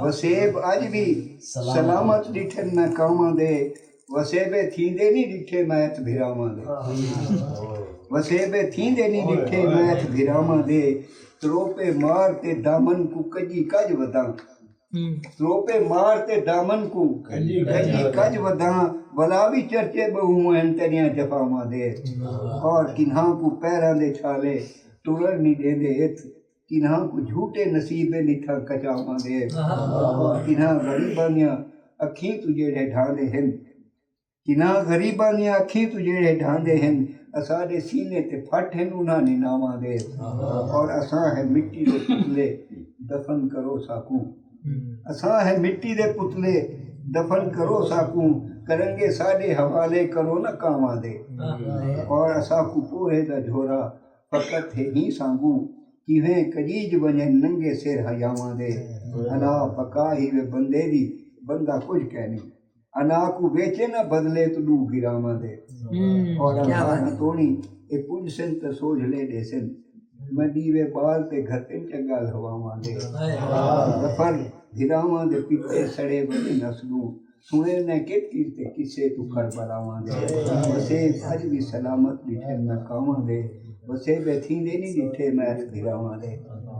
वसेब अज भी सलामत डिठे न कावां दे वसेबे थींदे नहीं डिठे मैथ भिरावां दे वसेबे थींदे नहीं डिठे मैथ भिरावां दे त्रोपे मार ते दामन को कजी कज वदां त्रोपे मार ते दामन को कजी कज वदां वला भी चर्चे बहु हैं तेरियां जफावां दे और किन्हां को पैरां दे छाले तुरन नहीं देंदे हित किन्हां को झूठे नसीबे निथा कचावां दे और किन्हां गरीबां दियां अखीं तुझे ढांदे हैं किन्हां गरीबां दियां अखीं तुझे ढांदे हैं असाडे सीने ते फट हैं उन्हां ने नावां दे और असां है मिट्टी दे पुतले दफन करो साकू असां है मिट्टी दे पुतले दफन करो साकू करेंगे साडे हवाले करो न कावां दे और असां को पोहे दा झोरा फकत है ही सांगू किवें कजीज वने नंगे सिर हयावां दे अना पका ही वे बंदे दी बंदा कुछ कहनी अना को बेचे न बदले तो डू गिरावां दे और अना तोणी ए पुज सिन त सोझ ले देसन मडी वे बाल ते घरते चंगाल हवावां दे दफर गिरावां दे पीछे सड़े बने नसलू सुने न कित कीर्ते किसे तू कर बलावां दे वसे अज भी सलामत दिठे न कावां दे वसे बे थींदे नहीं दिठे मैथ गिरावां दे